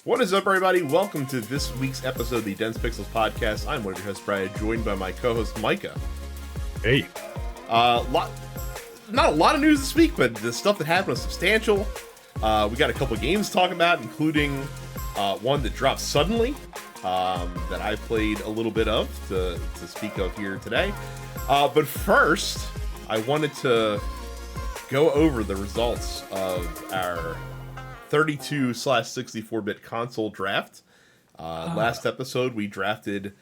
What is up, everybody? Welcome to this week's episode of the Dense Pixels podcast. I'm one of your hosts, Brian, joined by my co-host, Micah. Hey. Not a lot of news this week, but the stuff that happened was substantial. We got a couple games to talk about, including one that dropped suddenly that I played a little bit of to speak of here today. But first, I wanted to go over the results of our 32/64-bit console draft. Last episode, we drafted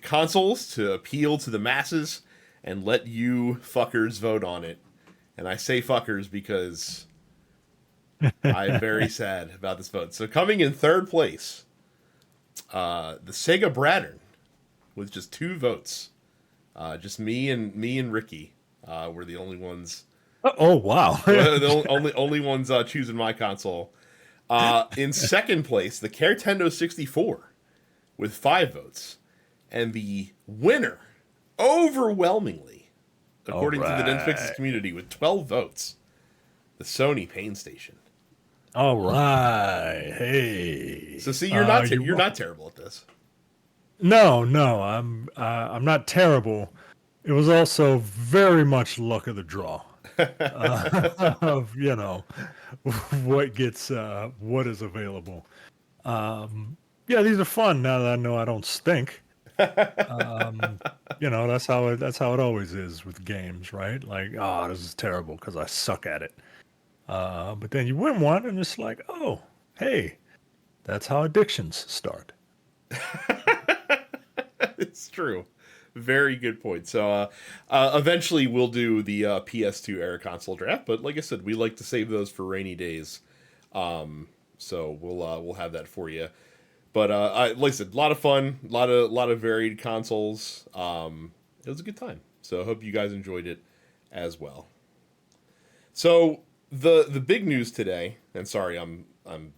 consoles to appeal to the masses and let you fuckers vote on it. And I say fuckers because I'm very sad about this vote. So coming in third place, the Sega Brattern with just 2 votes. Just me and Ricky were the only ones. Oh, wow. The only ones choosing my console. In second place, the Cartendo 64 with 5 votes. And the winner, overwhelmingly, according to the Dense Pixels community, with 12 votes, the Sony Pain Station. All right. Hey. So see, you're not terrible at this. No, I'm not terrible. It was also very much luck of the draw. Of what gets what is available. Yeah, these are fun now that I know I don't stink. That's how it always is with games, right? Like, oh, this is terrible because I suck at it. But then you win one and it's like, oh, hey, that's how addictions start. It's true. Very good point. So eventually we'll do the PS2 era console draft, but like I said, we like to save those for rainy days. So we'll have that for you. But like I said, a lot of fun, a lot of varied consoles. It was a good time. So I hope you guys enjoyed it as well. So the big news today, and sorry, I'm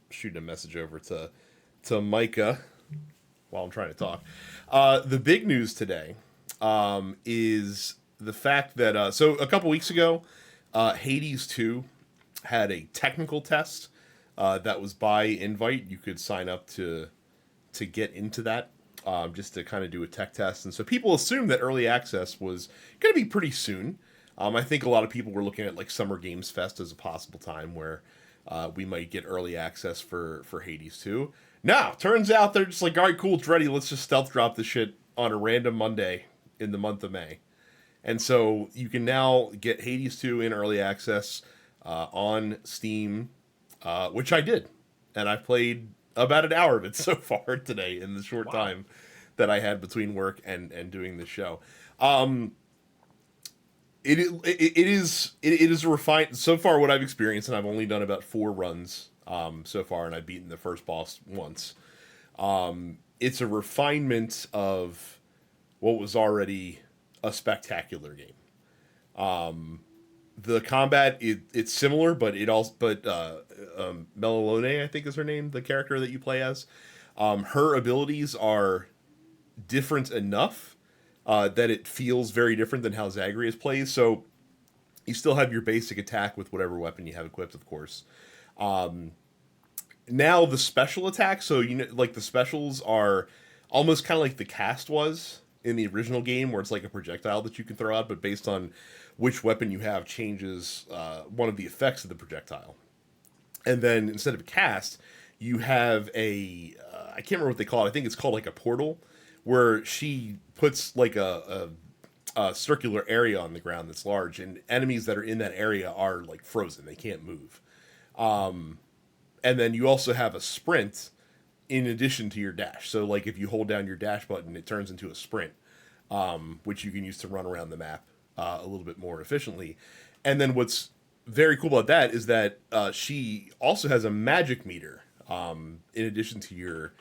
shooting a message over to Micah while I'm trying to talk. The big news today is the fact that so a couple weeks ago, Hades 2 had a technical test that was by invite. You could sign up to get into that, just to kind of do a tech test. And so people assumed that early access was going to be pretty soon. I think a lot of people were looking at like Summer Games Fest as a possible time where we might get early access for Hades 2. Now, turns out they're just like, all right, cool, it's ready. Let's just stealth drop this shit on a random Monday in the month of May. And so you can now get Hades 2 in early access on Steam, which I did. And I played about an hour of it so far today in the short time that I had between work and doing this show. It is a refined, so far what I've experienced, and I've only done about 4 runs so far, and I've beaten the first boss once. It's a refinement of what was already a spectacular game. The combat, it's similar, but Melilone, I think is her name, the character that you play as. Her abilities are different enough that it feels very different than how Zagreus plays. So you still have your basic attack with whatever weapon you have equipped, of course. Now the special attack, so like the specials are almost kind of like the cast was in the original game, where it's like a projectile that you can throw out, but based on which weapon you have changes one of the effects of the projectile. And then instead of cast, you have I can't remember what they call it. I think it's called like a portal, where she puts like a circular area on the ground that's large, and enemies that are in that area are like frozen. They can't move. And then you also have a sprint in addition to your dash. So like if you hold down your dash button, it turns into a sprint, which you can use to run around the map a little bit more efficiently. And then what's very cool about that is that she also has a magic meter in addition to your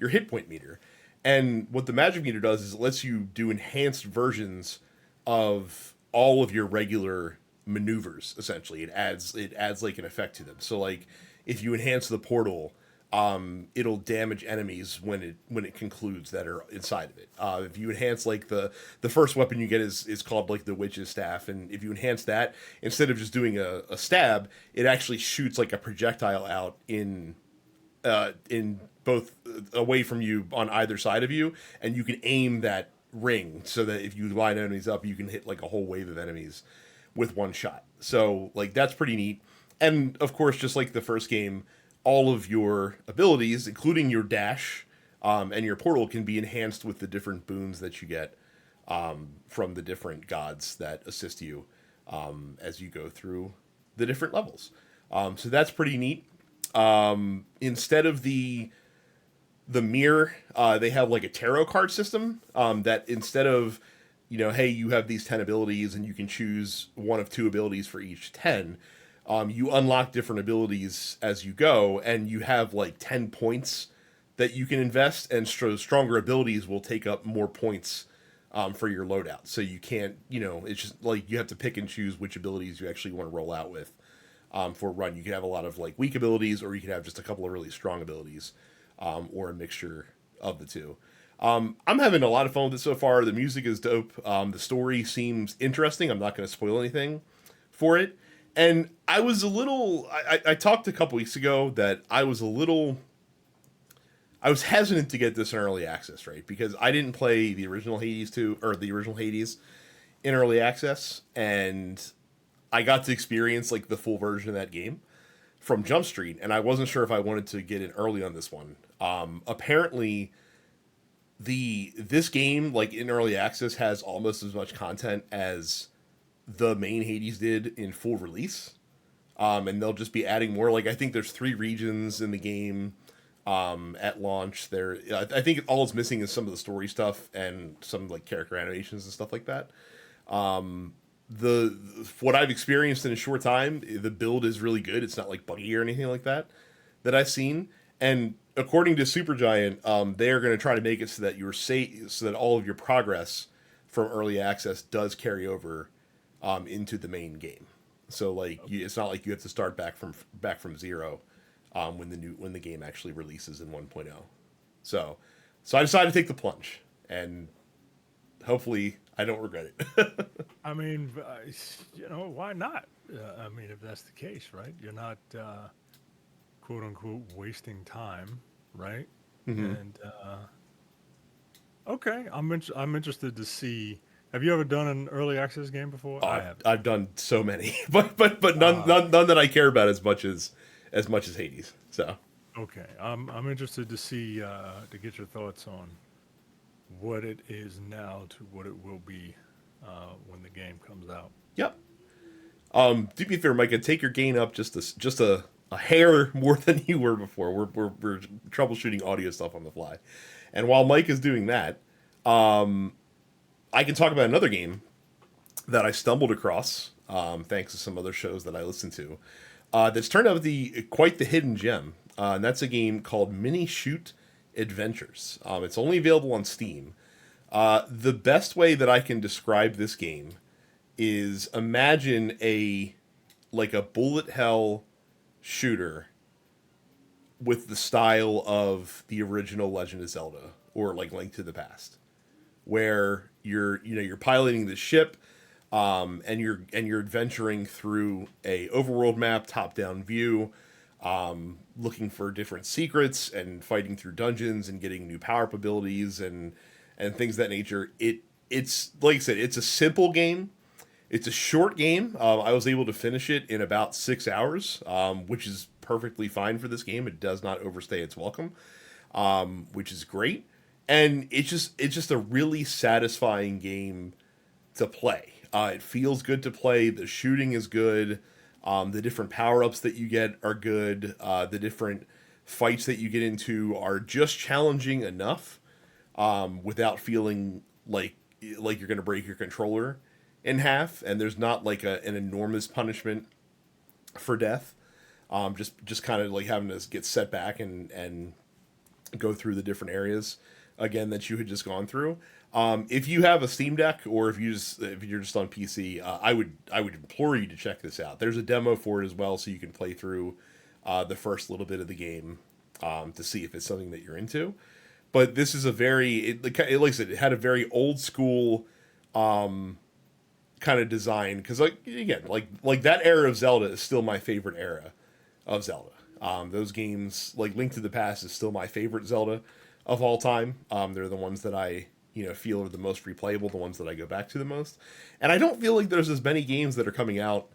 hit point meter. And what the magic meter does is it lets you do enhanced versions of all of your regular maneuvers. Essentially, it adds like an effect to them. So like if you enhance the portal, it'll damage enemies when it concludes that are inside of it. If you enhance like the first weapon you get is called like the witch's staff, and if you enhance that, instead of just doing a stab, it actually shoots like a projectile out in in both away from you on either side of you, and you can aim that ring so that if you line enemies up, you can hit like a whole wave of enemies with one shot. So like that's pretty neat. And of course, just like the first game, all of your abilities, including your dash and your portal, can be enhanced with the different boons that you get from the different gods that assist you as you go through the different levels. So that's pretty neat. Instead of the mirror, they have like a tarot card system that instead of, hey, you have these 10 abilities and you can choose one of two abilities for each 10. You unlock different abilities as you go, and you have like 10 points that you can invest, and stronger abilities will take up more points for your loadout. So you can't, it's just like you have to pick and choose which abilities you actually want to roll out with for a run. You can have a lot of like weak abilities, or you can have just a couple of really strong abilities, or a mixture of the two. I'm having a lot of fun with it so far. The music is dope. The story seems interesting. I'm not going to spoil anything for it. And I was a little. I talked a couple weeks ago that I was hesitant to get this in early access, right? Because I didn't play the original Hades 2 or the original Hades in early access, and I got to experience like the full version of that game from Jump Street, and I wasn't sure if I wanted to get in early on this one. Apparently, this game, like in early access, has almost as much content as the main Hades did in full release, and they'll just be adding more. Like I think there's 3 regions in the game at launch. I think all it's missing is some of the story stuff and some like character animations and stuff like that. What I've experienced in a short time, the build is really good. It's not like buggy or anything like that I've seen. And according to Supergiant, they are going to try to make it so that so that all of your progress from early access does carry over into the main game. So like it's not like you have to start back from zero when the game actually releases in 1.0. So I decided to take the plunge, and hopefully I don't regret it. I mean, why not? I mean, if that's the case, right? You're not quote unquote wasting time, right? Mm-hmm. And okay, I'm interested to see. Have you ever done an early access game before? Oh, I have. I've done so many, but none that I care about as much as Hades. So Okay, I'm interested to see to get your thoughts on what it is now to what it will be when the game comes out. yep. Do me a favor, Micah. Take your gain up just a hair more than you were before. We're troubleshooting audio stuff on the fly, and while Mike is doing that, I can talk about another game that I stumbled across thanks to some other shows that I listened to. That's turned out to be quite the hidden gem, and that's a game called Minishoot Adventures. It's only available on Steam. The best way that I can describe this game is imagine a bullet hell shooter with the style of the original Legend of Zelda or like Link to the Past, where you're piloting the ship, and you're adventuring through a overworld map, top down view, looking for different secrets and fighting through dungeons and getting new power up abilities and things of that nature. It's like I said, it's a simple game. It's a short game. I was able to finish it in about 6 hours, which is perfectly fine for this game. It does not overstay its welcome, which is great. And it's just a really satisfying game to play. It feels good to play. The shooting is good. The different power-ups that you get are good. The different fights that you get into are just challenging enough without feeling like you're going to break your controller in half. And there's not like an enormous punishment for death. Just kind of like having to get set back and go through the different areas again that you had just gone through. If you have a Steam Deck or if you're just on PC, I would implore you to check this out. There's a demo for it as well, so you can play through the first little bit of the game to see if it's something that you're into. But this is like I said, it had a very old school kind of design, because like again, like that era of Zelda is still my favorite era of Zelda. Those games, like Link to the Past, is still my favorite Zelda of all time. They're the ones that I feel are the most replayable, the ones that I go back to the most. And I don't feel like there's as many games that are coming out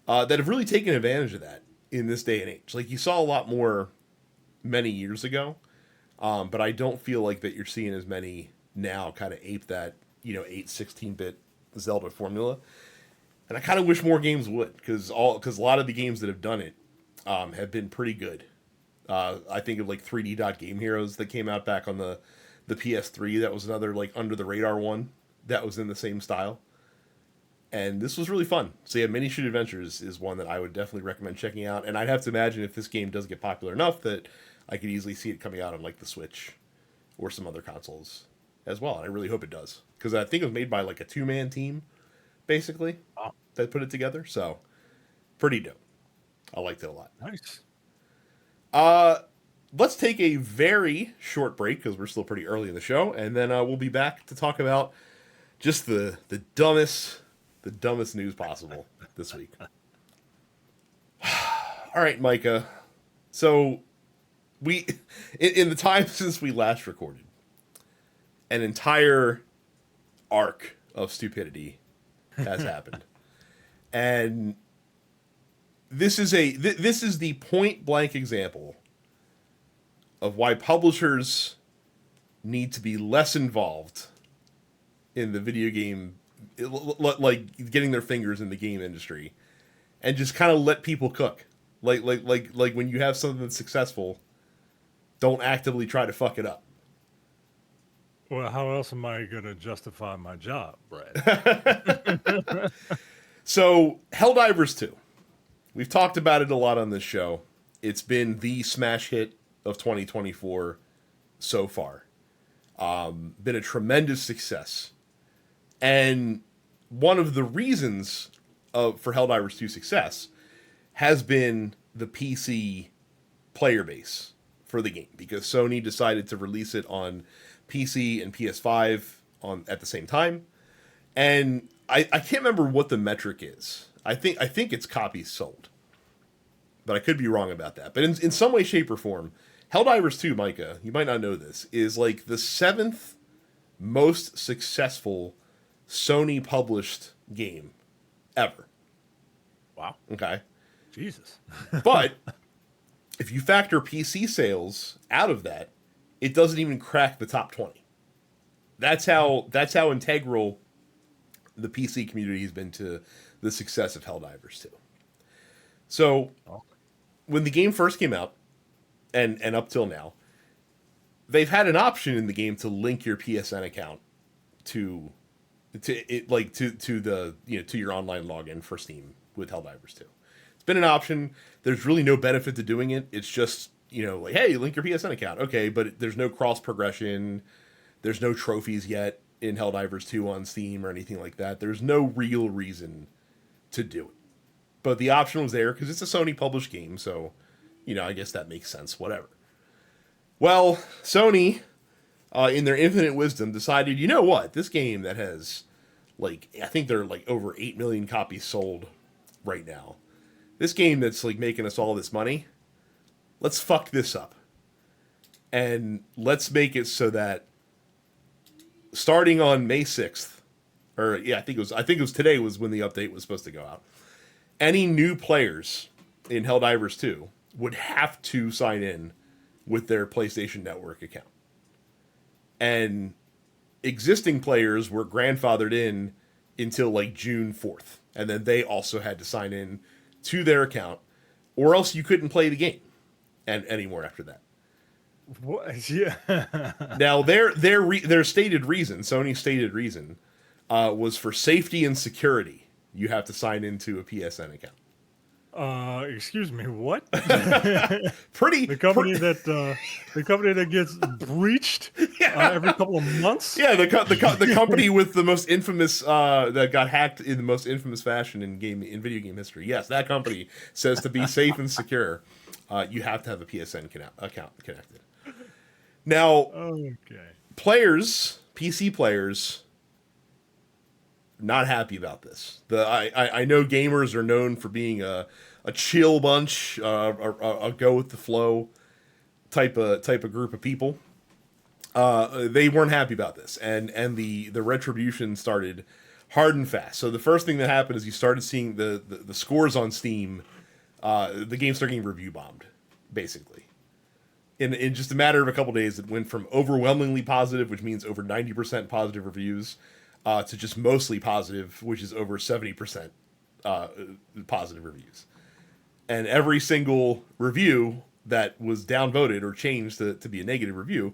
that have really taken advantage of that in this day and age. Like you saw a lot more many years ago, but I don't feel like that you're seeing as many now kind of ape that 8 16-bit Zelda formula. And I kind of wish more games would, because a lot of the games that have done it have been pretty good. I think of like 3D Game Heroes that came out back on the PS3. That was another like under the radar one that was in the same style. And this was really fun. So yeah, Minishoot Adventures is one that I would definitely recommend checking out. And I'd have to imagine if this game does get popular enough that I could easily see it coming out on like the Switch or some other consoles as well. And I really hope it does, because I think it was made by like a 2-man team, basically, that put it together. So pretty dope. I liked it a lot. Nice. Let's take a very short break because we're still pretty early in the show, and then we'll be back to talk about just the dumbest news possible this week. All right, Micah. So we in the time since we last recorded, an entire arc of stupidity has happened, and this is the point blank example of why publishers need to be less involved in the video game, like getting their fingers in the game industry, and just kind of let people cook. Like when you have something that's successful, don't actively try to fuck it up. Well, how else am I going to justify my job, Brad? So, Helldivers 2. We've talked about it a lot on this show. It's been the smash hit of 2024 so far. Been a tremendous success. And one of the reasons for Helldivers 2 success has been the PC player base for the game, because Sony decided to release it on PC and PS5 at the same time. And I can't remember what the metric is. I think it's copies sold, but I could be wrong about that. But in some way, shape, or form, Helldivers 2, Micah, you might not know this, is like the 7th most successful Sony published game ever. Wow. Okay. Jesus. But if you factor PC sales out of that, it doesn't even crack the top 20. That's how integral the PC community has been to the success of Helldivers 2. So, when the game first came out, and up till now, they've had an option in the game to link your PSN account to your online login for Steam with Helldivers 2. It's been an option. There's really no benefit to doing it. It's just, like, hey, link your PSN account. Okay, but there's no cross progression. There's no trophies yet in Helldivers 2 on Steam or anything like that. There's no real reason to do it. But the option was there because it's a Sony published game, so, I guess that makes sense, whatever. Well, Sony, in their infinite wisdom, decided, you know what? This game that has, I think there are, over 8 million copies sold right now. This game that's, making us all this money, let's fuck this up. And let's make it so that starting on May 6th, I think it was today was when the update was supposed to go out, any new players in Helldivers 2 would have to sign in with their PlayStation Network account. And existing players were grandfathered in until June 4th. And then they also had to sign in to their account, or else you couldn't play the game anymore after that. What? Yeah. Now, their stated reason, Sony's stated reason, was for safety and security. You have to sign into a PSN account. Excuse me, what? The company that gets breached every couple of months? Yeah, the company with the most infamous that got hacked in the most infamous fashion in video game history. Yes, that company says to be safe and secure, you have to have a PSN account connected. Now, okay. PC players, not happy about this. I know gamers are known for being a chill bunch, a go with the flow type of group of people. They weren't happy about this, and the retribution started hard and fast. So the first thing that happened is you started seeing the scores on Steam. The game started getting review bombed, basically. In just a matter of a couple days, it went from overwhelmingly positive, which means over 90% positive reviews, to just mostly positive, which is over 70% positive reviews. And every single review that was downvoted or changed to be a negative review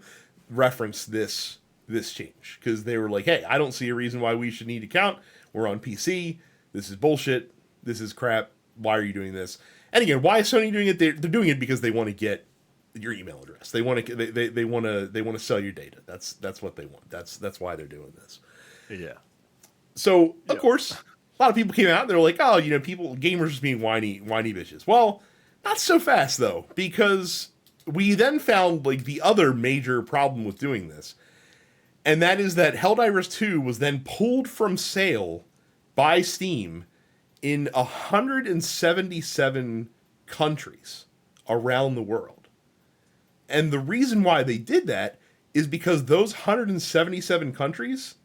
referenced this change, because they were like, hey, I don't see a reason why we should need to count. We're on PC. This is bullshit. This is crap. Why are you doing this? And again, why is Sony doing it? They're doing it because they want to get your email address. They want to they want to sell your data. That's what they want. That's why they're doing this. Yeah. So of course, a lot of people came out and they're like, oh, gamers just being whiny bitches. Well, not so fast though, because we then found like the other major problem with doing this, and that is that Helldivers 2 was then pulled from sale by Steam in 177 countries around the world. And the reason why they did that is because those 177 countries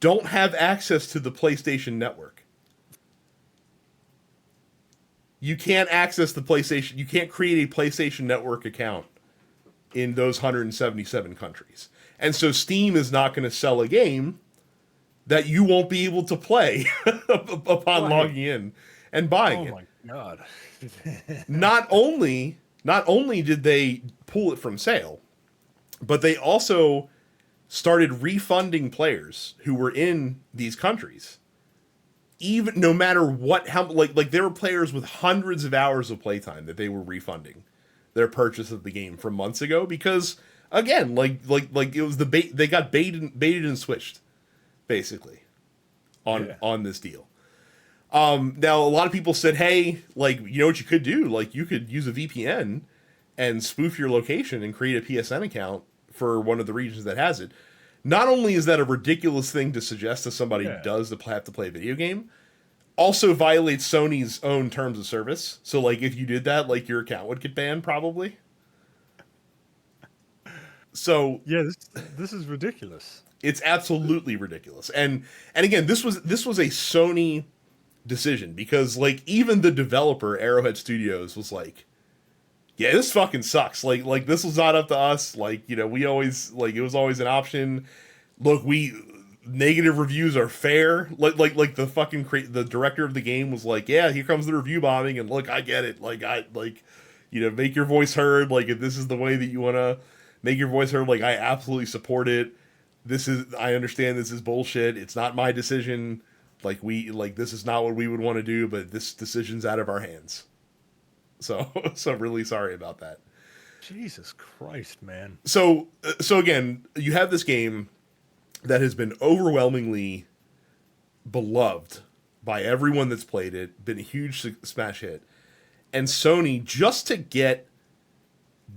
don't have access to the PlayStation Network. You can't access the PlayStation. You can't create a PlayStation Network account in those 177 countries. And so Steam is not going to sell a game that you won't be able to play upon logging in and buying it. Oh my god. Not only did they pull it from sale, but they also started refunding players who were in these countries. Even no matter how there were players with hundreds of hours of playtime that they were refunding their purchase of the game from months ago, because again, it was they got baited and switched basically on this deal. Now a lot of people said, hey, what you could do, you could use a VPN and spoof your location and create a PSN account for one of the regions that has it. Not only is that a ridiculous thing to suggest to somebody who does have to play a video game, also violates Sony's own terms of service. So, if you did that, your account would get banned, probably. So yeah, this is ridiculous. It's absolutely ridiculous. And again, this was a Sony decision, because even the developer Arrowhead Studios was like, yeah, this fucking sucks. This was not up to us. We always, it was always an option. Look, negative reviews are fair. The fucking the director of the game was like, yeah, here comes the review bombing, and look, I get it. Make your voice heard. If this is the way that you want to make your voice heard, I absolutely support it. I understand this is bullshit. It's not my decision. This is not what we would want to do, but this decision's out of our hands. So really sorry about that. Jesus Christ, man. So again, you have this game that has been overwhelmingly beloved by everyone that's played it, been a huge smash hit, and Sony, just to get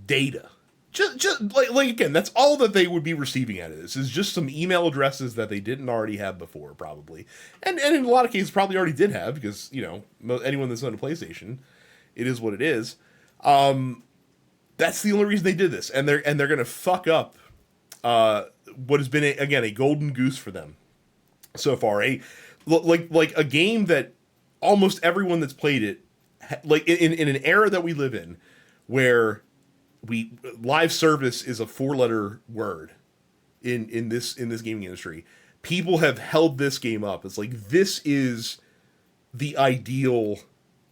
data, just again, that's all that they would be receiving out of this, is just some email addresses that they didn't already have before, probably, and in a lot of cases probably already did have, because anyone that's on a PlayStation, it is what it is. That's the only reason they did this, and they're gonna fuck up what has been a golden goose for them so far. A game that almost everyone that's played it, in an era that we live in, where live service is a 4-letter word in this gaming industry. People have held this game up. It's this is the ideal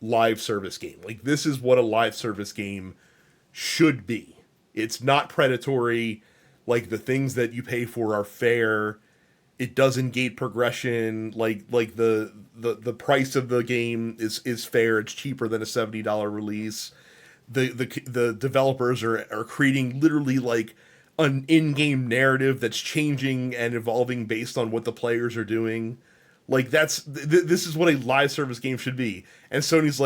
live service game. This is what a live service game should be. It's not predatory. The things that you pay for are fair. It doesn't gate progression. The price of the game is fair. It's cheaper than a $70 release. The developers are creating literally an in-game narrative that's changing and evolving based on what the players are doing. This is what a live service game should be. And Sony's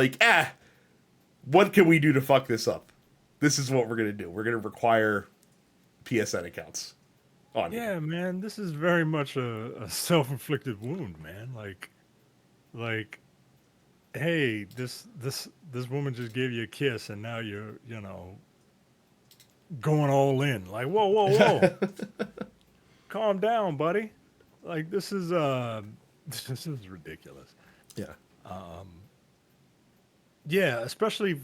what can we do to fuck this up? This is what we're going to do. We're going to require PSN accounts. on you. Yeah, man, this is very much a self-inflicted wound, man. Like, hey, this woman just gave you a kiss, and now you're, going all in. Like, whoa, whoa, whoa, calm down, buddy. Like, this is this is ridiculous. Yeah. Yeah, especially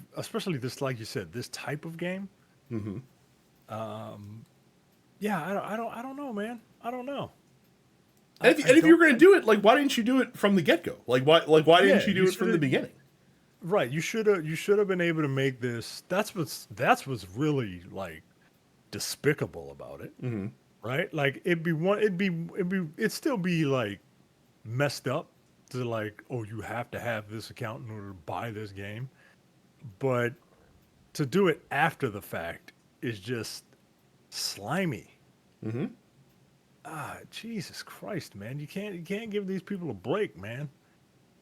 this, like you said, this type of game. Mm-hmm. Yeah, I don't know, man. I don't know. And if you were going to do it, like, why didn't you do it from the get go? Why Yeah, didn't you do it from the beginning? right. You should have been able to make this. That's what's really like despicable about it, Mm-hmm. right? Like it'd still be like messed up to like, oh, you have to have this account in order to buy this game, but to do it after the fact is just slimy. Mm-hmm. Ah, Jesus Christ, man! You can't give these people a break, man.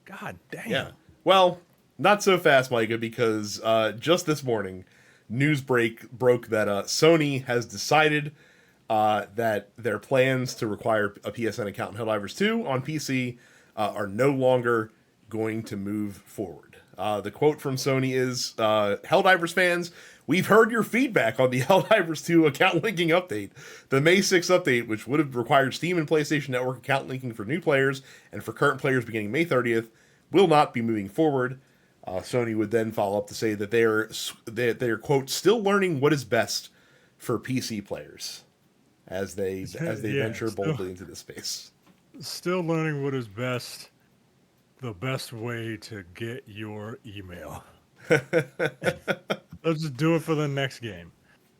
God Yeah. damn. Well, not so fast, Micah, because just this morning, news broke that Sony has decided that their plans to require a PSN account in Helldivers 2 on PC are no longer going to move forward. The quote from Sony is, Helldivers fans, we've heard your feedback on the Helldivers 2 account linking update. The May 6th update, which would have required Steam and PlayStation Network account linking for new players and for current players beginning May 30th, will not be moving forward. Sony would then follow up to say that they're quote still learning what is best for PC players as they Yeah, venture boldly into this space. still learning what is best. The best way to get your email. Let's just do it for the next game.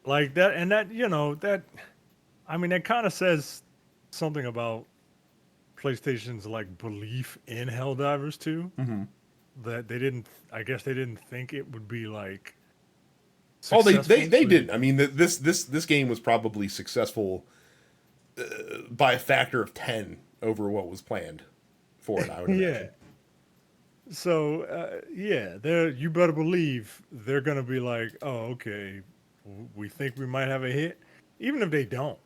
Like that, and that, that, I mean, that kind of says something about PlayStation's like belief in Helldivers 2, Mm-hmm. that I guess they didn't think it would be like Oh, successful. they didn't. I mean, this game was probably successful by a factor of 10 over what was planned for it. I would Yeah. imagine. So, yeah, you better believe they're gonna be like, oh, okay, we think we might have a hit, even if they don't.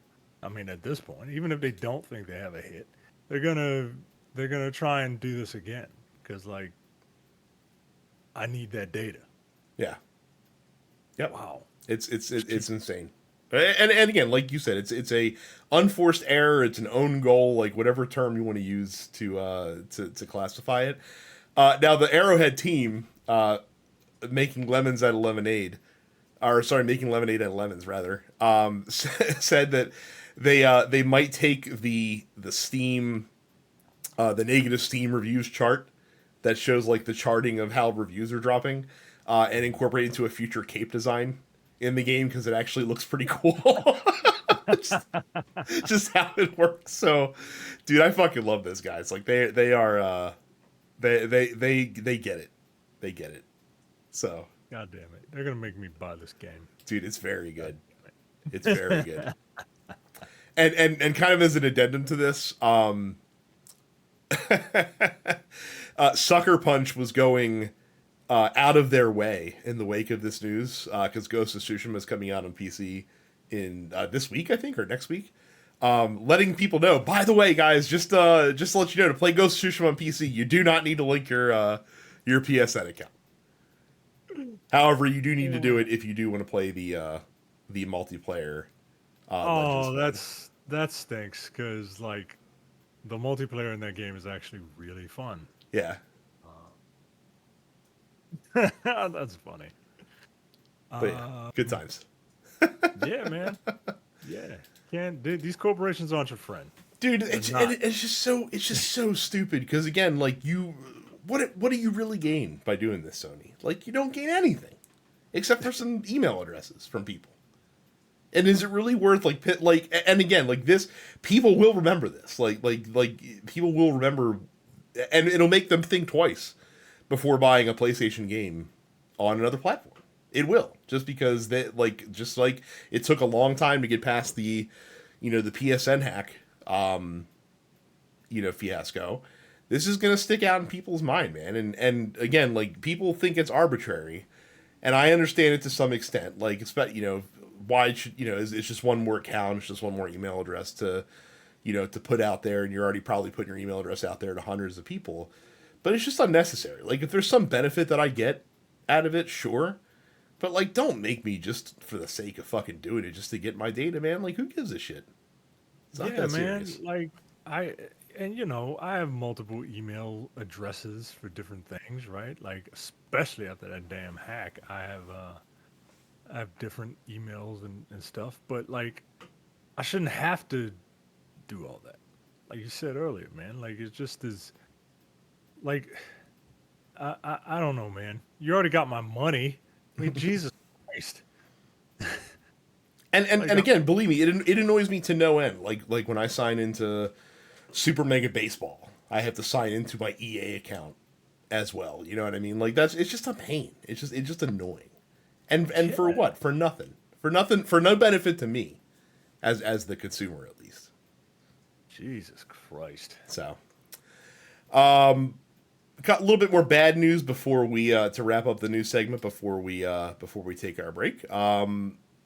I mean, at this point, even if they don't think they have a hit, they're gonna try and do this again because, like, I need that data. Yeah. Yep. Wow. It's insane. And again, like you said, it's a unforced error. It's an own goal, like whatever term you want to use to classify it. Now the Arrowhead team making lemons out of lemonade, or sorry, making lemonade out of lemons rather, said that they might take the Steam the negative Steam reviews chart that shows like the charting of how reviews are dropping and incorporate it into a future cape design in the game because it actually looks pretty cool. just how it works. So, dude, I fucking love those guys. Like they are they get it. They get it. So, God damn it, they're gonna make me buy this game. dude, it's very good. It's very good. And kind of as an addendum to this, Sucker Punch was going out of their way in the wake of this news because Ghost of Tsushima is coming out on PC in this week, I think, or next week. Letting people know, by the way, guys, just to let you know, to play Ghost of Tsushima on PC, you do not need to link your PSN account. However, you do need to do it if you do want to play the multiplayer. Oh, Legends that stinks because like the multiplayer in that game is actually really fun. yeah. That's funny. But yeah, good times. Yeah, man. Yeah, these corporations aren't your friend. Dude, not. it's just so stupid because again, like what do you really gain by doing this, Sony? Like you don't gain anything except for some email addresses from people. And is it really worth and again, like this, people will remember this. Like people will remember, and it'll make them think twice before buying a PlayStation game on another platform. It will, just because just like it took a long time to get past the PSN hack, fiasco. This is gonna stick out in people's mind, man. And again, like people think it's arbitrary, and I understand it to some extent. Like why should, it's just one more account, it's just one more email address to, to put out there, and you're already probably putting your email address out there to hundreds of people. But it's just unnecessary. Like, if there's some benefit that I get out of it, sure. But, like, don't make me just for the sake of fucking doing it just to get my data, man. Like, who gives a shit? It's not Yeah, that man. serious. Like I and I have multiple email addresses for different things, right? Like especially after that damn hack, I have different emails and stuff. But like, I shouldn't have to do all that. Like you said earlier, man. Like it just is like I don't know, man. You already got my money. I mean, Jesus Christ. And Like I'm, again, believe me, it annoys me to no end. Like when I sign into Super Mega Baseball, I have to sign into my EA account as well. You know what I mean? Like it's just a pain. It's just annoying. And for yeah. what? For nothing. For nothing. For no benefit to me, as the consumer at least. Jesus Christ. So, got a little bit more bad news before we to wrap up the news segment before we take our break.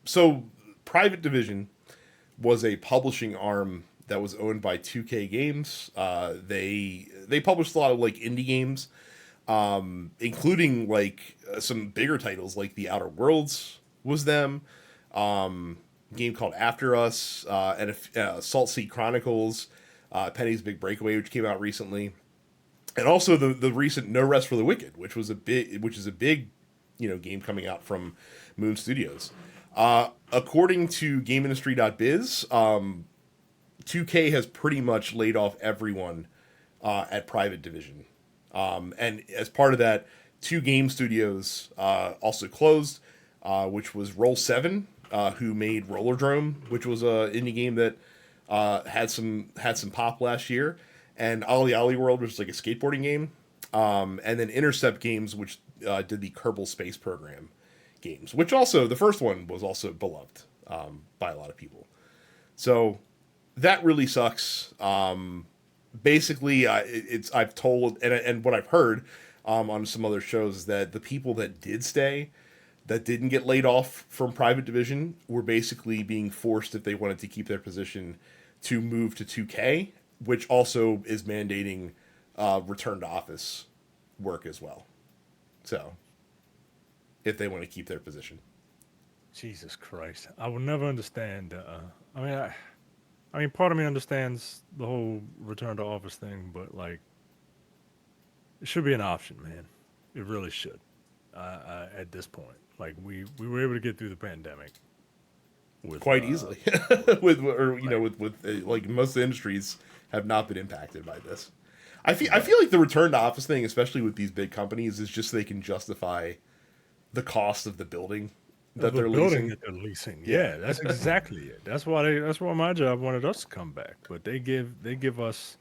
So Private Division was a publishing arm that was owned by 2K Games. They published a lot of like indie games, including like some bigger titles like The Outer Worlds was them. A game called After Us, and Salt Sea Chronicles, Penny's Big Breakaway, which came out recently, and also the recent No Rest for the Wicked, which is a big game coming out from Moon Studios. According to GameIndustry.biz, 2K has pretty much laid off everyone at Private Division. And as part of that, two game studios also closed, which was Roll7, who made Rollerdrome, which was a indie game that had some pop last year, and Ollie Ollie World, which is like a skateboarding game, and then Intercept Games, which did the Kerbal Space Program games, which also the first one was also beloved by a lot of people. So that really sucks. Basically, I've told and what I've heard on some other shows is that the people that did stay, that didn't get laid off from Private Division, were basically being forced, if they wanted to keep their position, to move to 2K, which also is mandating return to office work as well. So, if they want to keep their position. Jesus Christ. I will never understand. I mean, I mean, part of me understands the whole return to office thing, but like, it should be an option, man. It really should. At this point, like we were able to get through the pandemic with Quite easily, like with like most of the industries have not been impacted by this. I feel like the return to office thing, especially with these big companies, is just so they can justify the cost of the building of that the they're building leasing. that they're leasing. Yeah, Yeah, that's exactly it. That's why my job wanted us to come back, but they give us,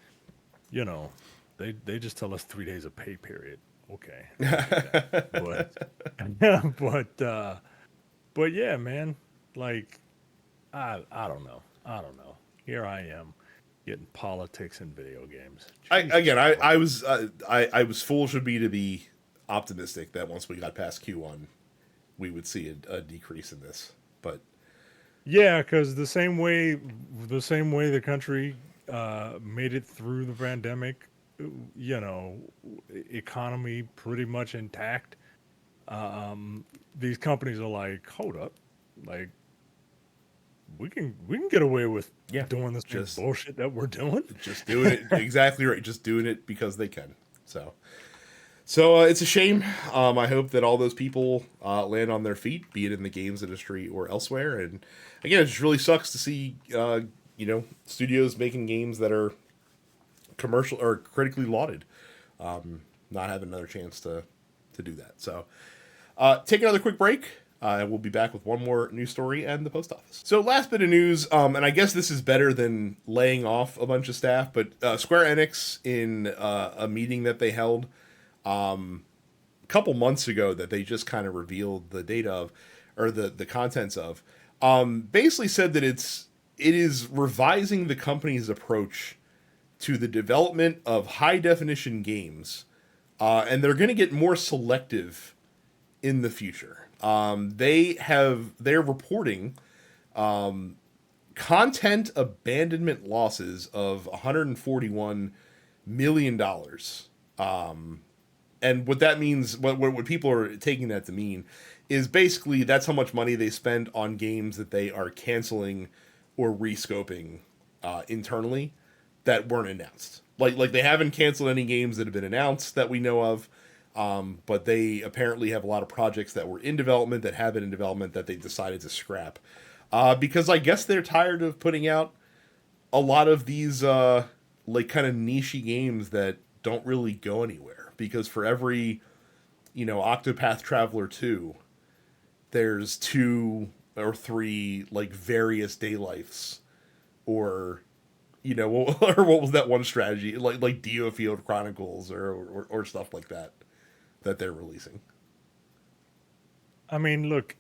you know, they just tell us 3 days of pay period. Okay, I'll take that. But but yeah, man. Like I don't know. I don't know. Here I am getting politics in video games. I Jesus again, I Christ. was I was foolish of me to be optimistic that once we got past Q1, we would see a decrease in this. But Yeah, because the same way the country made it through the pandemic, you know, economy pretty much intact. These companies are like, hold up, like we can get away with yeah, doing the same just bullshit that we're doing. just doing it exactly right, just doing it because they can. So it's a shame. I hope that all those people land on their feet, be it in the games industry or elsewhere. And again, it just really sucks to see studios making games that are commercial or critically lauded, not have another chance to do that. So take another quick break. And we'll be back with one more news story and the post office. So last bit of news, and I guess this is better than laying off a bunch of staff, but Square Enix, in a meeting that they held a couple months ago, that they just kind of revealed the data of, or the contents of, basically said that it is revising the company's approach to the development of high definition games, and they're going to get more selective in the future. They're reporting Content abandonment losses of $141 million. And what that means, what people are taking that to mean, is basically that's how much money they spend on games that they are canceling or rescoping internally that weren't announced. Like they haven't canceled any games that have been announced that we know of, but they apparently have a lot of projects that were in development, that have been in development, that they decided to scrap. Because I guess they're tired of putting out a lot of these like kind of nichey games that don't really go anywhere. Because for every, Octopath Traveler 2, there's 2 or 3 like various day lives, or or what was that one strategy like Dio Field Chronicles or stuff like that they're releasing. I mean, look,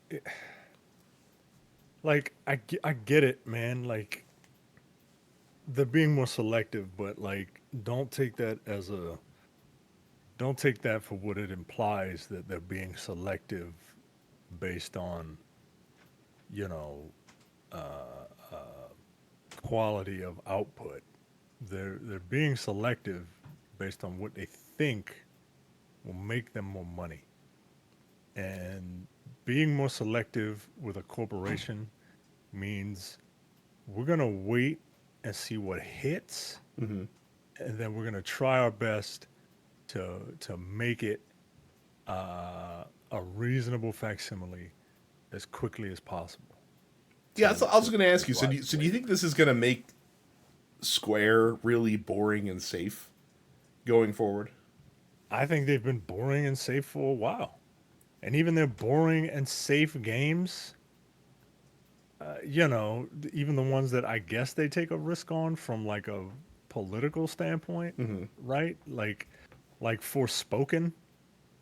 like I get it, man. Like they're being more selective, but like don't take that for what it implies that they're being selective based on, you know, quality of output. They're being selective based on what they think will make them more money. And being more selective with a corporation means we're gonna wait and see what hits, Mm-hmm. and then we're gonna try our best to make it a reasonable facsimile as quickly as possible. Yeah, so I was going to ask you. So Drive do you think this is going to make Square really boring and safe going forward? I think they've been boring and safe for a while, and even their boring and safe games, even the ones that I guess they take a risk on from like a political standpoint, Mm-hmm. right? Like Forspoken,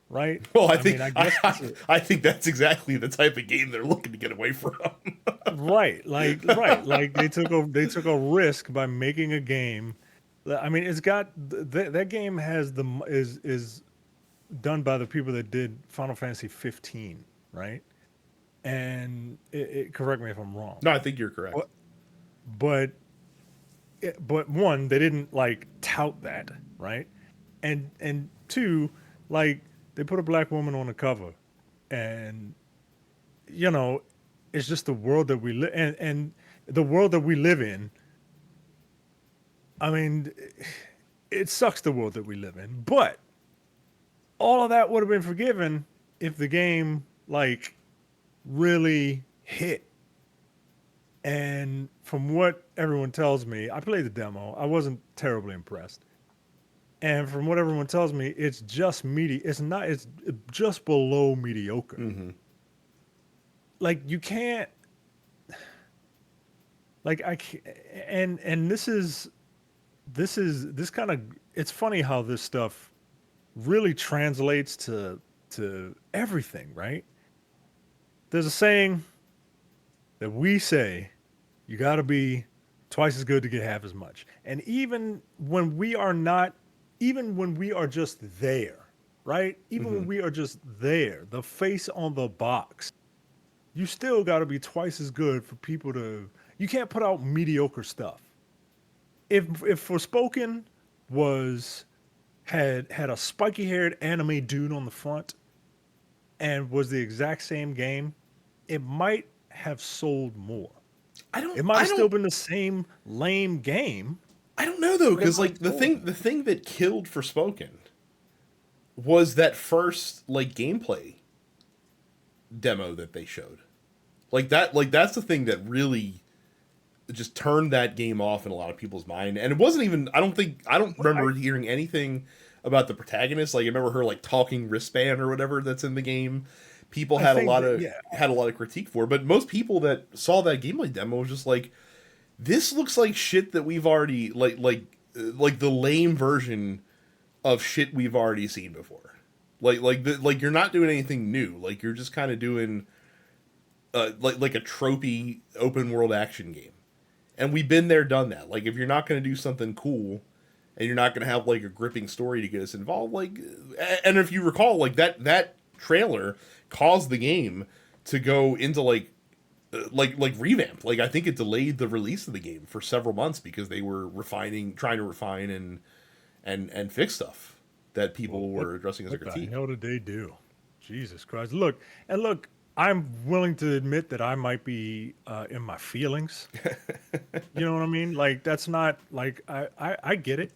right? Well, I I think mean, I guess it's a, I think that's exactly the type of game they're looking to get away from. right, like they took a risk by making a game. I mean, it's got that game has is done by the people that did Final Fantasy 15, right? And correct me if I'm wrong, No, I think you're correct. but but but one, they didn't like tout that, right? And two, like they put a black woman on the cover, and you know, it's just the world that we live and the world that we live in. I mean, it sucks the world that we live in, but all of that would have been forgiven if the game like really hit. And from what everyone tells me, I played the demo. I wasn't terribly impressed. And from what everyone tells me, it's just It's not. It's just below mediocre. Mm-hmm. Like you can't. Like I can't, and this kind of. It's funny how this stuff really translates to everything, right? There's a saying that we say, you got to be twice as good to get half as much. And even when we are not, even when we are just there, right? Even Mm-hmm. when we are just there, the face on the box, you still got to be twice as good for people to. You can't put out mediocre stuff. If Forspoken was had a spiky haired anime dude on the front and was the exact same game, it might have sold more. I don't. It might I have still don't. been the same lame game, I don't know though, but it because might like have sold more. the thing that killed Forspoken was that first like gameplay demo that they showed. Like that's the thing that really just turned that game off in a lot of people's mind. And it wasn't even. I don't I, remember hearing anything about the protagonist. Like I remember her like talking wristband or whatever that's in the game. People I think that, yeah, had a lot of critique for, but most people that saw that gameplay demo was just like, this looks like shit that we've already like the lame version of shit we've already seen before. Like you're not doing anything new. Like you're just kind of doing like a tropey open world action game. And we've been there, done that. Like if you're not going to do something cool and you're not going to have like a gripping story to get us involved, like and if you recall like that trailer caused the game to go into like like revamped. Like I think it delayed the release of the game for several months because they were trying to refine and fix stuff that Well, people were addressing as a what the critique. hell did they do? Jesus Christ! Look. I'm willing to admit that I might be in my feelings. You know what I mean? Like that's not like I get it.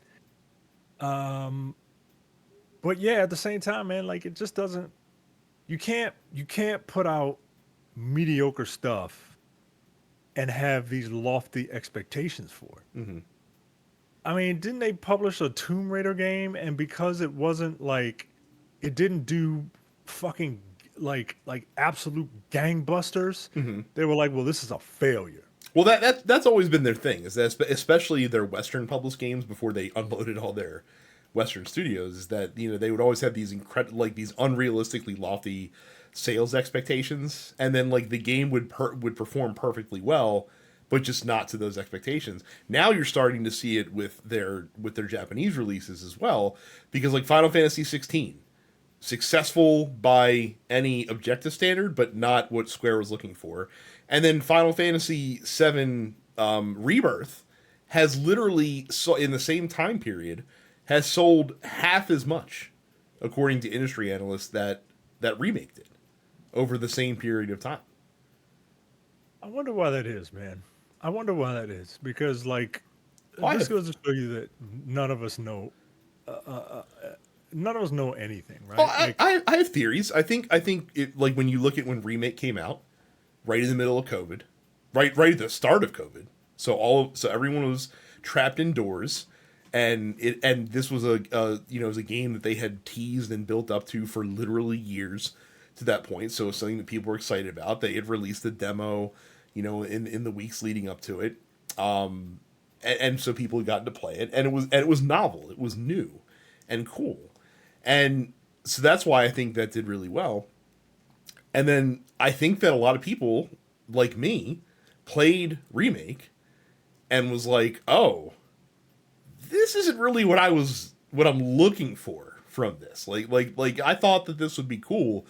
Um, but yeah, at the same time, man, like it just doesn't. You can't put out mediocre stuff and have these lofty expectations for it. Hmm. I mean, didn't they publish a Tomb Raider game and because it wasn't like it didn't do fucking like absolute gangbusters, Hmm. they were like, "Well, this is a failure." Well, that's always been their thing, is that especially their Western published games before they unloaded all their Western studios, is that they would always have these these unrealistically lofty sales expectations, and then like the game would perform perfectly well, but just not to those expectations. Now you're starting to see it with their Japanese releases as well, because like Final Fantasy 16, successful by any objective standard, but not what Square was looking for. And then Final Fantasy VII Rebirth has literally, so in the same time period, has sold half as much, according to industry analysts, that remake did over the same period of time. I wonder why that is, man. I wonder why that is because like Well, this goes to show you that none of us know none of us know anything, well, right? Like I have theories. I think it, like when you look at when remake came out, right in the middle of COVID, right at the start of COVID. So everyone was trapped indoors, and this was it was a game that they had teased and built up to for literally years to that point. So it was something that people were excited about. They had released the demo, in the weeks leading up to it, and so people got to play it, and it was novel, it was new, and cool, and so that's why I think that did really well. And then I think that a lot of people like me played remake and was like, "Oh, this isn't really what I'm looking for from this." Like I thought that this would be cool,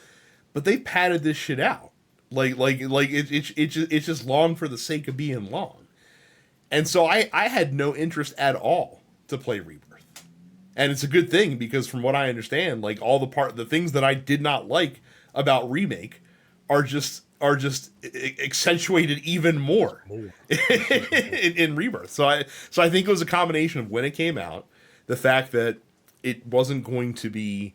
but they padded this shit out. It's just long for the sake of being long. And so I had no interest at all to play Rebirth. And it's a good thing because from what I understand, like all the things that I did not like about remake are just accentuated even more more. in Rebirth. So I think it was a combination of when it came out, the fact that it wasn't going to be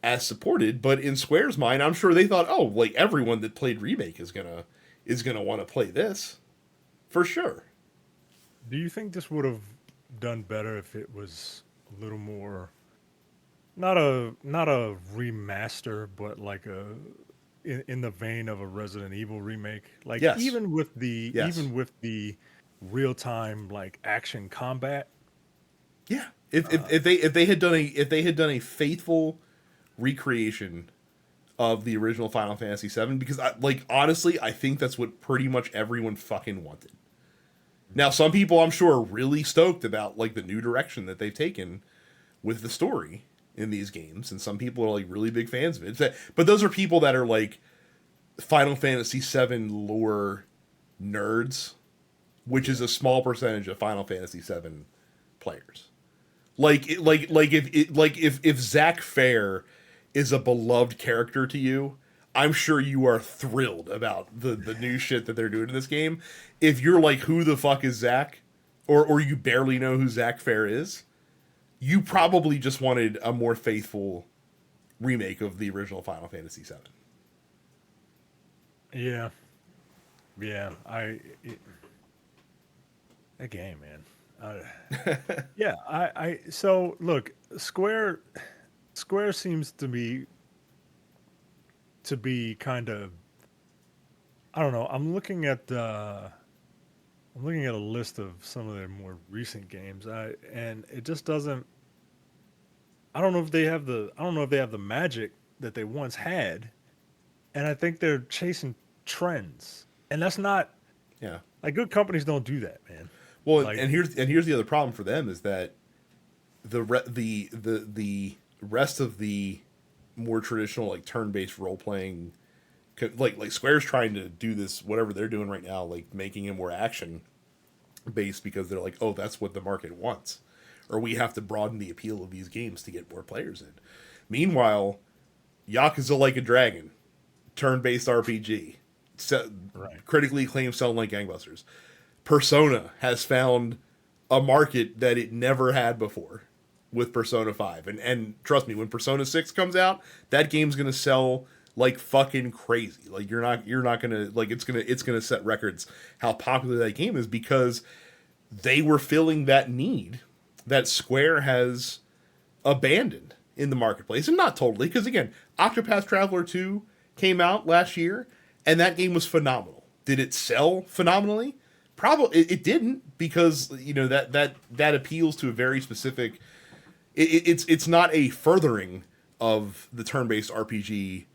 as supported, but in Square's mind, I'm sure they thought, oh, like everyone that played remake is gonna want to play this for sure. Do you think this would have done better if it was a little more not a remaster, but like in the vein of a Resident Evil remake? Like Yes, yes, even with the real time like action combat. yeah. If they had done a faithful recreation of the original Final Fantasy VII, because like honestly, I think that's what pretty much everyone fucking wanted. Now, some people I'm sure are really stoked about like the new direction that they've taken with the story in these games, and some people are like really big fans of it. But those are people that are like Final Fantasy VII lore nerds, which is a small percentage of Final Fantasy VII players. If Zack Fair is a beloved character to you, I'm sure you are thrilled about the new shit that they're doing in this game. If you're like, who the fuck is Zack, or you barely know who Zack Fair is, you probably just wanted a more faithful remake of the original Final Fantasy VII. Yeah, yeah. That game, man. Yeah, so look, Square seems to be kind of I don't know. I'm looking at a list of some of their more recent games. And it just doesn't. I don't know if they have the magic that they once had, and I think they're chasing trends, and that's not Yeah. like good companies don't do that, man. Well, Like, and here's the other problem for them is that the rest of the more traditional like turn-based role-playing Like Square's trying to do this, whatever they're doing right now, like making it more action based because they're like, oh, that's what the market wants, or we have to broaden the appeal of these games to get more players in. Meanwhile, Yakuza Like a Dragon, turn-based RPG, Right. critically acclaimed, selling like gangbusters. Persona has found a market that it never had before with Persona 5. And trust me, when Persona 6 comes out, that game's going to sell like fucking crazy. Like you're not going to like it's going to set records how popular that game is because they were filling that need that Square has abandoned in the marketplace. And not totally, because again, Octopath Traveler 2 came out last year and that game was phenomenal. Did it sell phenomenally? Probably it didn't, because you know that appeals to a very specific. It's not a furthering of the turn-based RPG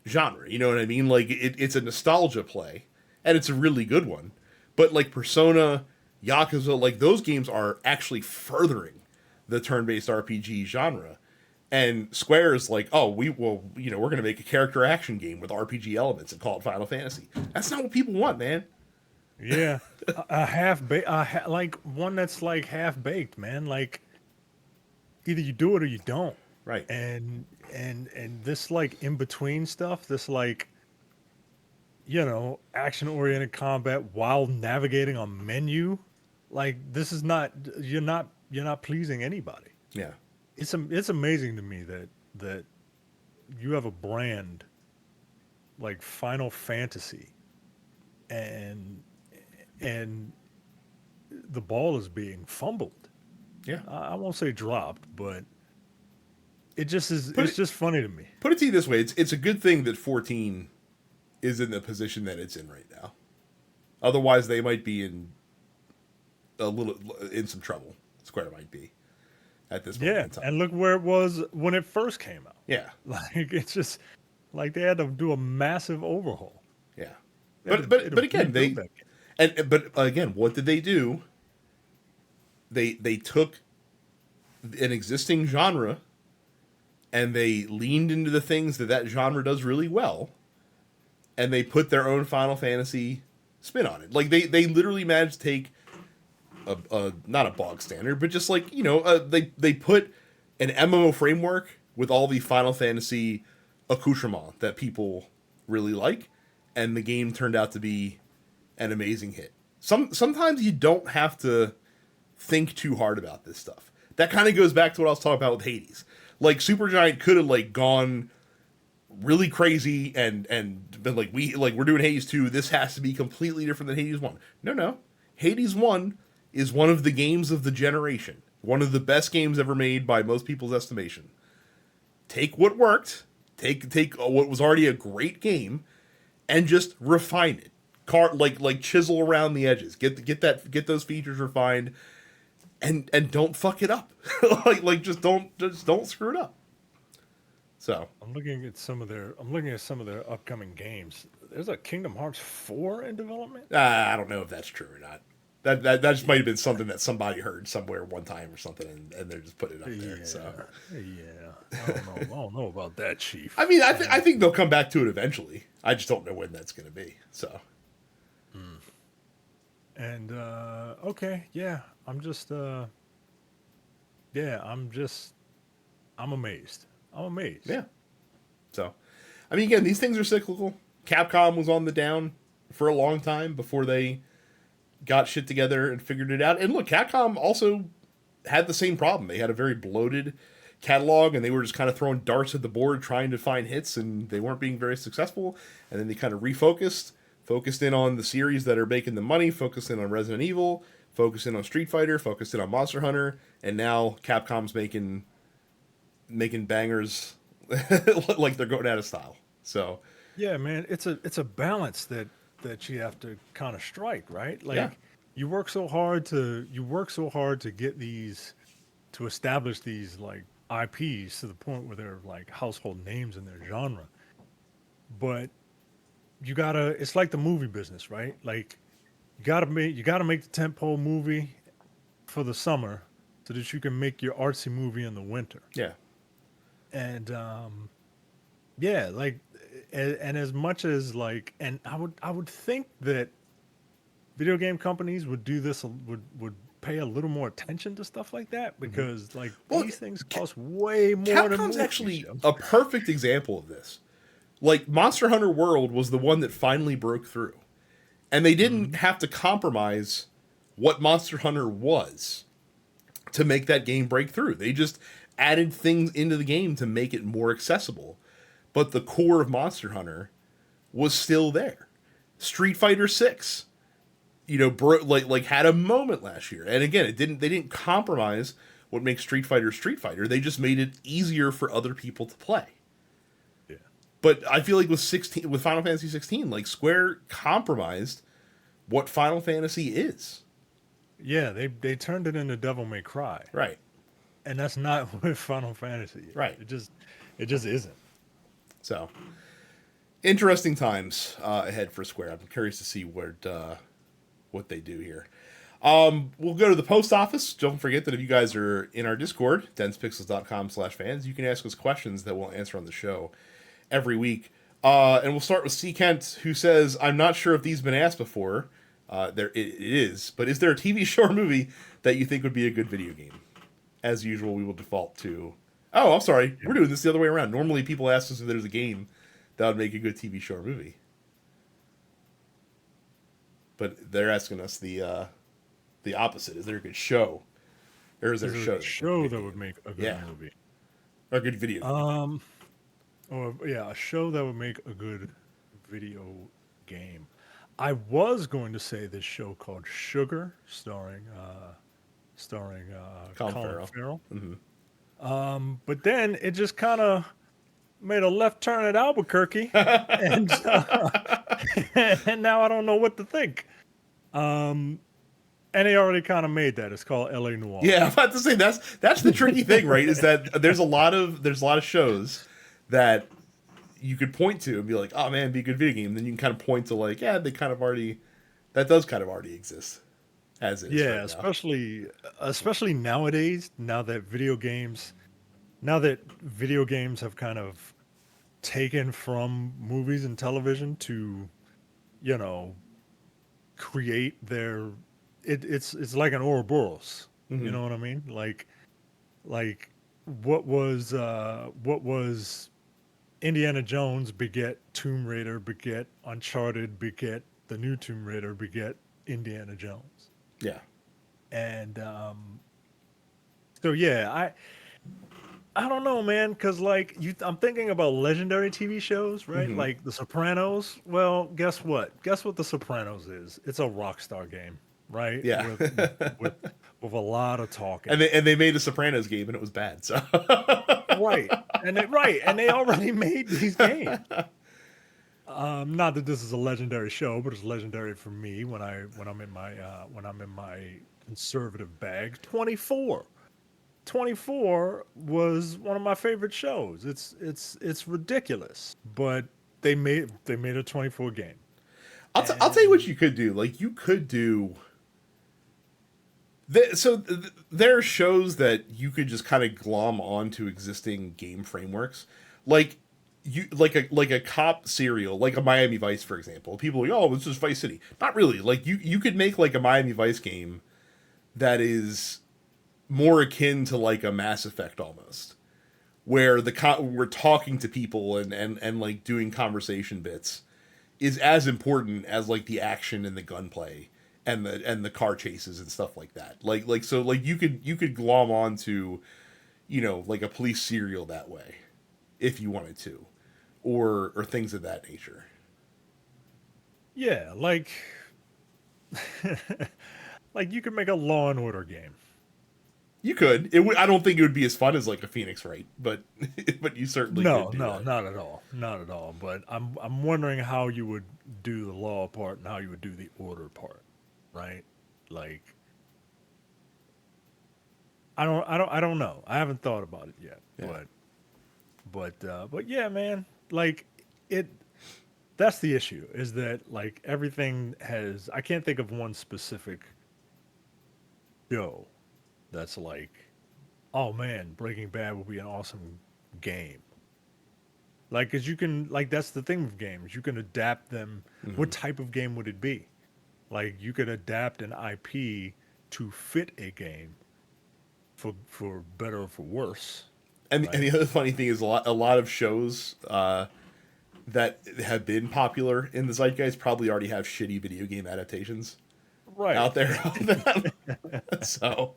genre. You know what I mean? Like it's a nostalgia play, and it's a really good one. But like Persona, Yakuza, like those games are actually furthering the turn-based RPG genre. And Square is like, oh, we're going to make a character action game with RPG elements and call it Final Fantasy. That's not what people want, man. Yeah, like one that's like half baked, man. Like either you do it or you don't. Right. And this like in between stuff, this like action oriented combat while navigating a menu, like this is not you're not pleasing anybody. Yeah. It's amazing to me that you have a brand like Final Fantasy and and the ball is being fumbled. Yeah. I won't say dropped, but it just is. Put It's it just funny to me. put it to you this way: it's a good thing that 14 is in the position that it's in right now. Otherwise, they might be in some trouble. Square might be at this moment Yeah, in time. and look where it was when it first came out. Yeah. Like it's just like they had to do a massive overhaul. Yeah. They had But again, rebuild that game. but again, what did they do? They took an existing genre and they leaned into the things that genre does really well, and they put their own Final Fantasy spin on it. Like they literally managed to take a not a bog standard, but just like they put an MMO framework with all the Final Fantasy accoutrement that people really like, and the game turned out to be an amazing hit. Sometimes you don't have to think too hard about this stuff. That kind of goes back to what I was talking about with Hades. Like Supergiant could have like gone really crazy and been like we're doing Hades 2. This has to be completely different than Hades 1. No. Hades 1 is one of the games of the generation. One of the best games ever made by most people's estimation. Take what worked, take what was already a great game, and just refine it. Like chisel around the edges. Get those features refined, and don't fuck it up. just don't screw it up. So I'm looking at some of their upcoming games. There's a Kingdom Hearts 4 in development. I don't know if that's true or not. That just might have been something that somebody heard somewhere one time or something, and they're just putting it up there. Yeah, So yeah. I don't know. I don't know about that, Chief. I mean, I think they'll come back to it eventually. I just don't know when that's going to be. So And okay, yeah. I'm amazed. I'm amazed. yeah. So I mean, again, these things are cyclical. Capcom was on the down for a long time before they got shit together and figured it out. And look, Capcom also had the same problem. They had a very bloated catalog, and they were just kind of throwing darts at the board trying to find hits, and they weren't being very successful. And then they kind of focused in on the series that are making the money, focused in on Resident Evil, focused in on Street Fighter, focused in on Monster Hunter, and now Capcom's making bangers like they're going out of style. So Yeah, man. It's a balance that you have to kind of strike, right? Like Yeah. you work so hard to get these to establish these like IPs to the point where they're like household names in their genre. But it's like the movie business, right? Like you gotta make the tentpole movie for the summer so that you can make your artsy movie in the winter. yeah, And yeah, like and as much as like, and I would think that video game companies would do this would pay a little more attention to stuff like that Mhm. because like Well, these things cost way more than Capcom's movies, actually yo. a perfect example of this. Like Monster Hunter World was the one that finally broke through, and they didn't Mhm. have to compromise what Monster Hunter was to make that game break through. They just added things into the game to make it more accessible. But the core of Monster Hunter was still there. Street Fighter 6, like had a moment last year. And again, they didn't compromise what makes Street Fighter Street Fighter. They just made it easier for other people to play. Yeah. But I feel like with Final Fantasy 16, like Square compromised what Final Fantasy is. Yeah, they turned it into Devil May Cry, Right. and that's not what Final Fantasy is. Right. It just isn't. So interesting times ahead for Square. I'm curious to see what they do here. We'll go to the post office. Don't forget that if you guys are in our Discord, densepixels.com/fans, you can ask us questions that we'll answer on the show every week. And we'll start with C. Kent, who says, I'm not sure if these have been asked before. It is, but is there a TV show or movie that you think would be a good video game? As usual, we will default to... Oh, I'm sorry. Yeah. We're doing this the other way around. Normally, people ask us if there's a game that would make a good TV show or movie. But they're asking us the opposite. Is there a good show? Or is there a Is show there a show that would make a good Yeah. movie? Or a good video game? Or yeah, a show that would make a good video game. I was going to say this show called Sugar, starring Colin Colin Farrell. Farrell. Mhm. But then it just kind of made a left turn at Albuquerque, and and now I don't know what to think. And they already kind of made that. It's called L.A. Noir. Yeah, I'm about to say that's the tricky thing, right? Is that there's a lot of shows that you could point to and be like, oh man, it'd be a good video game. Then you can kind of point to like, yeah, that does kind of already exist as is Yeah, right now. especially nowadays, now that video games have kind of taken from movies and television to, you know, create it's like an Ouroboros. You Hmm. know what I mean? Like what was Indiana Jones beget Tomb Raider beget Uncharted beget the new Tomb Raider beget Indiana Jones. Yeah. And so yeah, I don't know, man, because like I'm thinking about legendary TV shows, right? Hmm. Like The Sopranos. Well, guess what? Guess what The Sopranos is? It's a Rockstar game, right? Yeah. With a lot of talking. And they made a Sopranos game and it was bad. So Right, and they already made these games. Not that this is a legendary show, but it's legendary for me when I'm in my conservative bag. 24 was one of my favorite shows. It's ridiculous, but they made a 24 game. I'll tell you what And you could do. Like you could do. There are shows that you could just kind of glom onto existing game frameworks, like like a cop serial, like a Miami Vice, for example. People are like, oh, this is Vice City. Not really. Like you could make like a Miami Vice game that is more akin to like a Mass Effect almost, where we're talking to people and like doing conversation bits is as important as like the action and the gunplay and the car chases and stuff like that. Like you could glom onto, like a police serial that way if you wanted to, or things of that nature. yeah, like you could make a Law and Order game. You could. I don't think it would be as fun as like a Phoenix Wright, but but you certainly could No, do no, that. not at all, not at all. But I'm wondering how you would do the law part and how you would do the order part, right? Like I don't know. I haven't thought about it yet, Yeah. but yeah, man. Like it. That's the issue. Is that like everything has? I can't think of one specific show that's like, oh man, Breaking Bad will be an awesome game. Like, cause you can like that's the thing with games. You can adapt them. What type of game would it be? Like you could adapt an IP to fit a game for better or for worse, And right? the other funny thing is a lot of shows that have been popular in the zeitgeist probably already have shitty video game adaptations Right. out there. So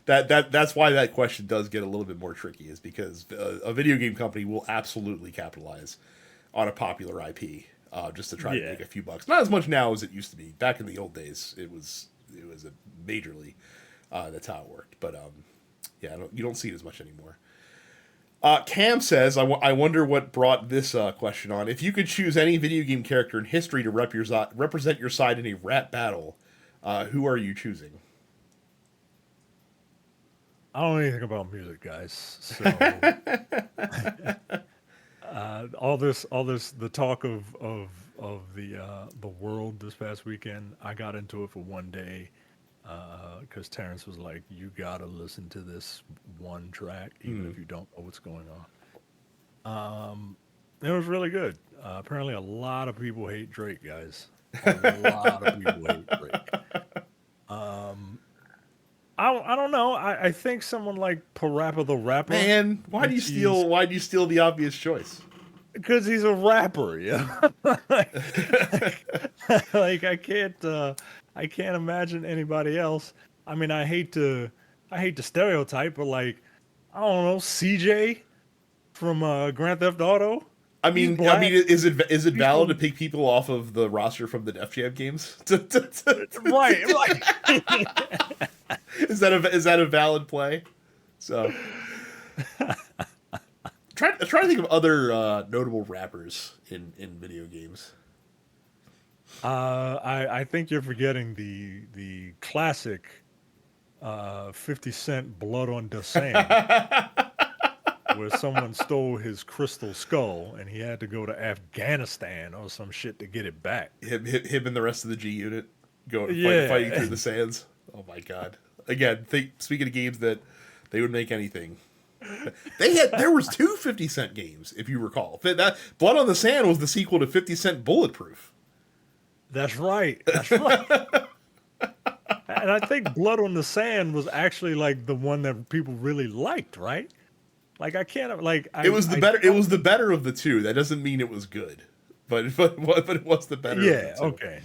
that's why that question does get a little bit more tricky, is because a video game company will absolutely capitalize on a popular IP just to try to Yeah. make a few bucks. Not as much now as it used to be. Back in the old days, it was a majorly that's how it worked. But yeah, you don't see it as much anymore. Cam says, I wonder what brought this question on. If you could choose any video game character in history to represent your side in a rap battle, who are you choosing? I don't know anything about music, guys. So the talk of the world this past weekend. I got into it for one day because Terrence was like, "You gotta listen to this one track, even if you don't know what's going on." It was really good. Apparently, a lot of people hate Drake, guys. A lot of people hate Drake. Um, I don't know. I think someone like Parappa the Rapper, Man, why do you which he's steal? Why do you steal the obvious choice? because he's a rapper, yeah. like, like I can't imagine anybody else. I mean, I hate to stereotype, but like I don't know, CJ from Grand Theft Auto. I He's mean, I mean, black. is it He's valid to from pick people off of the roster from the Def Jam games? right, right. Is that a valid play? So try to think of other notable rappers in video games. I think you're forgetting the classic 50 Cent Blood on the Sand, where someone stole his crystal skull and he had to go to Afghanistan or some shit to get it back. Him and the rest of the G Unit going fighting Yeah. through the sands. Oh my god! Again, speaking of games that they would make anything. There was two 50 Cent games, if you recall. That Blood on the Sand was the sequel to 50 Cent Bulletproof. That's right. That's right. And I think Blood on the Sand was actually like the one that people really liked, right? Like I can't like It was the I better. It don't was the better of the two. That doesn't mean it was good, but it was the better of the yeah, two. okay.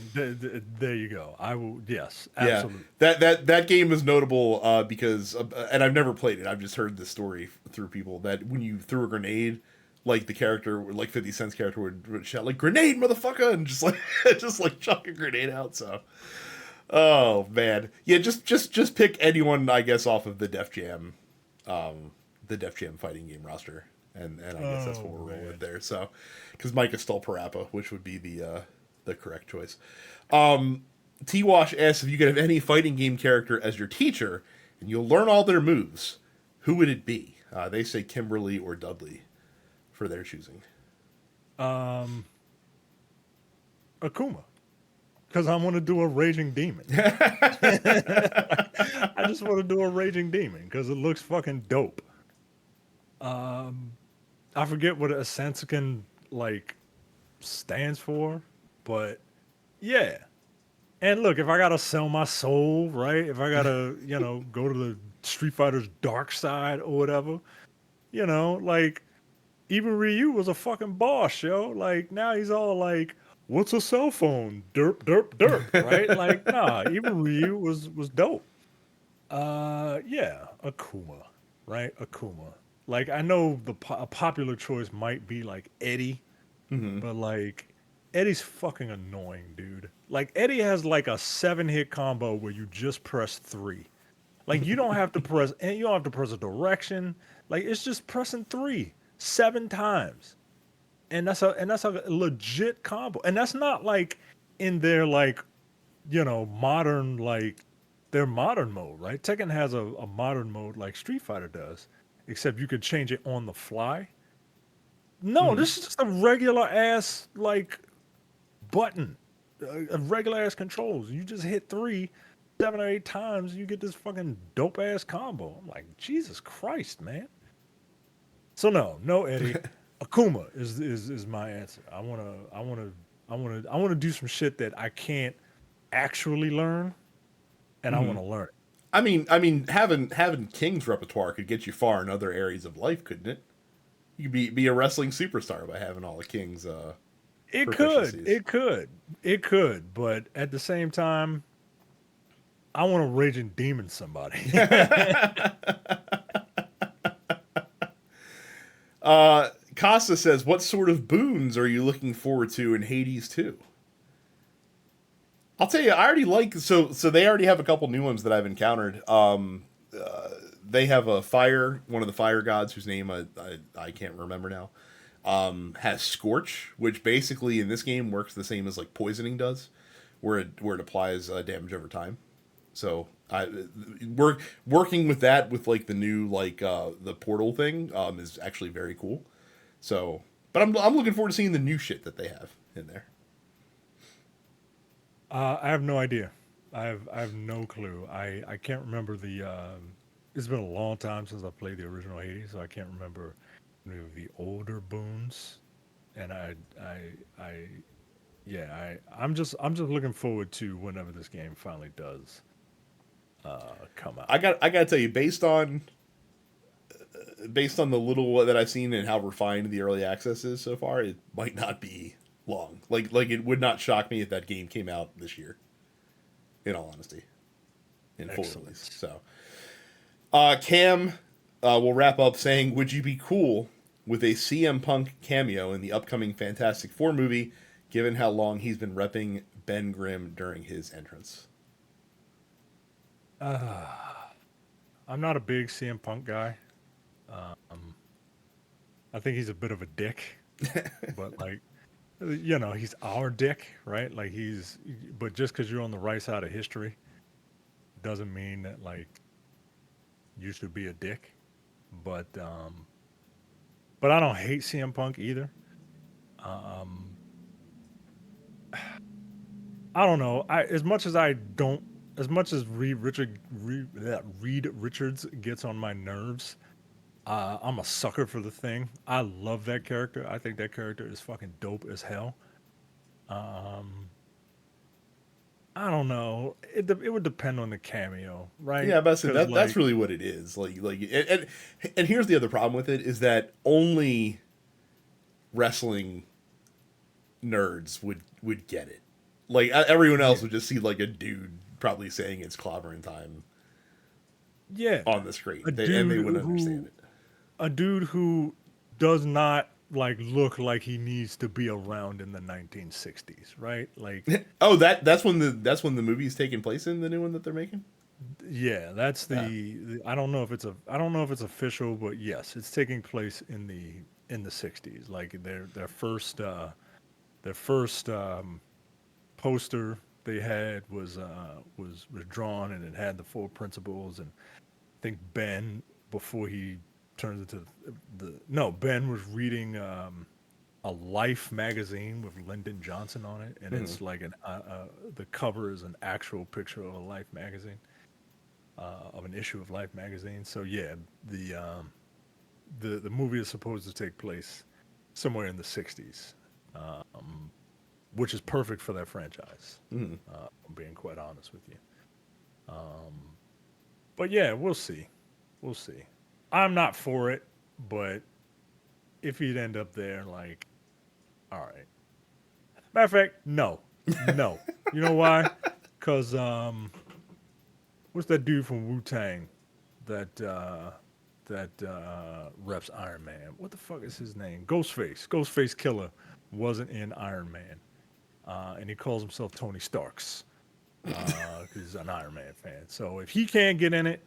There you go. I will yes, Yeah, absolutely. that game is notable because, and I've never played it. I've just heard the story through people that when you threw a grenade, like the character, like 50 Cent's character would shout like "grenade, motherfucker," and just like just like chuck a grenade out. So, oh man, yeah, just pick anyone, I guess, off of the Def Jam fighting game roster, and I guess that's what Oh we're rolling with man. there. So, because Micah stole Parappa, which would be the correct choice. T Wash asks if you could have any fighting game character as your teacher, and you'll learn all their moves. Who would it be? They say Kimberly or Dudley for their choosing. Um Akuma. Because I want to do a raging demon. I just want to do a raging demon because it looks fucking dope. Um I forget what a Sansakin like stands for, but yeah. And look, if I gotta sell my soul, right? If I gotta, go to the Street Fighter's dark side or whatever, like even Ryu was a fucking boss, yo. Like now he's all like, "What's a cell phone? Derp, derp, derp." Right? Like, nah. Even Ryu was dope. Yeah, Akuma, right? Akuma. Like I know a popular choice might be like Eddie, Hmm. but like Eddie's fucking annoying, dude. Like Eddie has like a 7-hit combo where you just press three. Like you don't have to press, and you don't have to press a direction. Like it's just pressing three 7 times, and that's a legit combo. And that's not like in their like modern like their modern mode, right? Tekken has a modern mode like Street Fighter does, except you could change it on the fly. No, Hmm. this is just a regular ass like button, a regular ass controls. You just hit three, 7 or 8 times, you get this fucking dope ass combo. I'm like, Jesus Christ, man. So no, no Eddie, Akuma is my answer. I wanna do some shit that I can't actually learn, and I Hmm. want to learn it. I mean, having King's repertoire could get you far in other areas of life, couldn't it? You could be a wrestling superstar by having all the King's It could, proficiencies. it could, it could, but at the same time, I want to raging demon somebody. Costa says, "What sort of boons are you looking forward to in Hades 2?" I'll tell you, I already like so they already have a couple new ones that I've encountered. They have a one of the fire gods whose name I can't remember now. Has Scorch, which basically in this game works the same as like poisoning does, where it applies damage over time. So working with that with like the new the portal thing is actually very cool. So, but I'm looking forward to seeing the new shit that they have in there. I have no idea. I have no clue. I can't remember the. It's been a long time since I played the original Hades, so I can't remember the older boons. And I yeah, I'm just looking forward to whenever this game finally does come out. I gotta tell you, based on the little that I've seen and how refined the early access is so far, it might not be long. Like it would not shock me if that game came out this year. In all honesty, in full release. Excellent. So, Cam will wrap up saying, "Would you be cool with a CM Punk cameo in the upcoming Fantastic Four movie, given how long he's been repping Ben Grimm during his entrance?" I'm not a big CM Punk guy. Um, I think he's a bit of a dick, but like he's our dick, right? Like but just because you're on the right side of history doesn't mean that like you should be a dick. But um, but I don't hate CM Punk either. Um, I don't know. As much as I don't, as much as Reed Richards gets on my nerves. I'm a sucker for the Thing. I love that character. I think that character is fucking dope as hell. Um, I don't know. It would depend on the cameo, right? Yeah, but Because that's like, really what it is. And here's the other problem with it is that only wrestling nerds would get it. Like everyone yeah, else would just see like a dude probably saying it's clobbering time yeah, on the a screen. They dude wouldn't understand who a dude who does not like look like he needs to be around in the 1960s, right? Like, it. Oh, that's when the movie's taking place in the new one that they're making. yeah, that's Yeah. I don't know if I don't know if it's official, but yes, it's taking place in the 60s. Like their first poster they had was drawn, and it had the four principles. And I think Ben, before he turns into the no, Ben was reading a Life magazine with Lyndon Johnson on it, and Hmm. it's like the cover is an actual picture of a Life magazine, of an issue of Life magazine. So yeah, the movie is supposed to take place somewhere in the 60s, um, which is perfect for that franchise. Hmm. I'm being quite honest with you. Um, but yeah, we'll see. We'll see. I'm not for it, but if he'd end up there, like, all right. Matter of fact, no, no. You know why? Because what's that dude from Wu Tang that reps Iron Man? What the fuck is his name? Ghostface. Ghostface Killer wasn't in Iron Man, and he calls himself Tony Starks because he's an Iron Man fan. So if he can't get in it,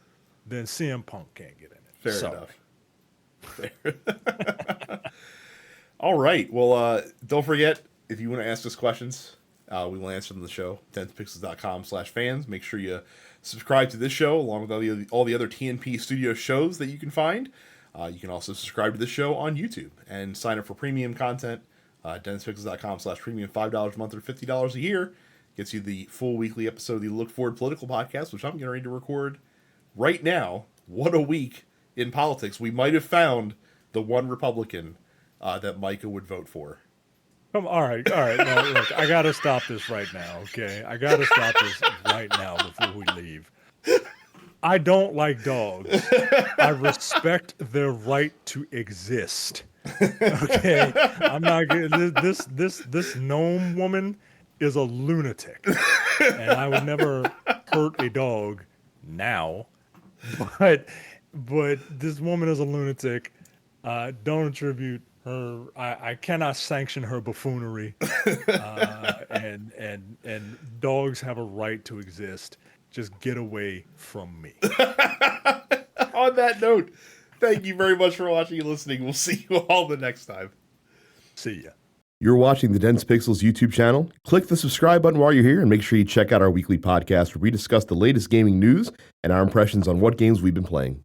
then CM Punk can't get in it. Fair Sorry. enough. Fair. All right. Well, don't forget if you want to ask us questions, we will answer them on the show. 10pixels.com/fans. Make sure you subscribe to this show along with all the other TNP Studio shows that you can find. You can also subscribe to this show on YouTube and sign up for premium content. 10pixels.com/premium, $5 a month or $50 a year gets you the full weekly episode of the Look Forward Political Podcast, which I'm getting ready to record right now. What a week in politics. We might have found the one Republican that Micah would vote for. All right. No, look, I gotta stop this right now. Okay, I gotta stop this right now before we leave. I don't like dogs. I respect their right to exist. Okay, I'm not getting this gnome woman is a lunatic, and I would never hurt a dog now. But this woman is a lunatic. Don't attribute her. I cannot sanction her buffoonery. And dogs have a right to exist. Just get away from me. On that note, thank you very much for watching and listening. We'll see you all the next time. See ya. You're watching the Dense Pixels YouTube channel. Click the subscribe button while you're here and make sure you check out our weekly podcast where we discuss the latest gaming news and our impressions on what games we've been playing.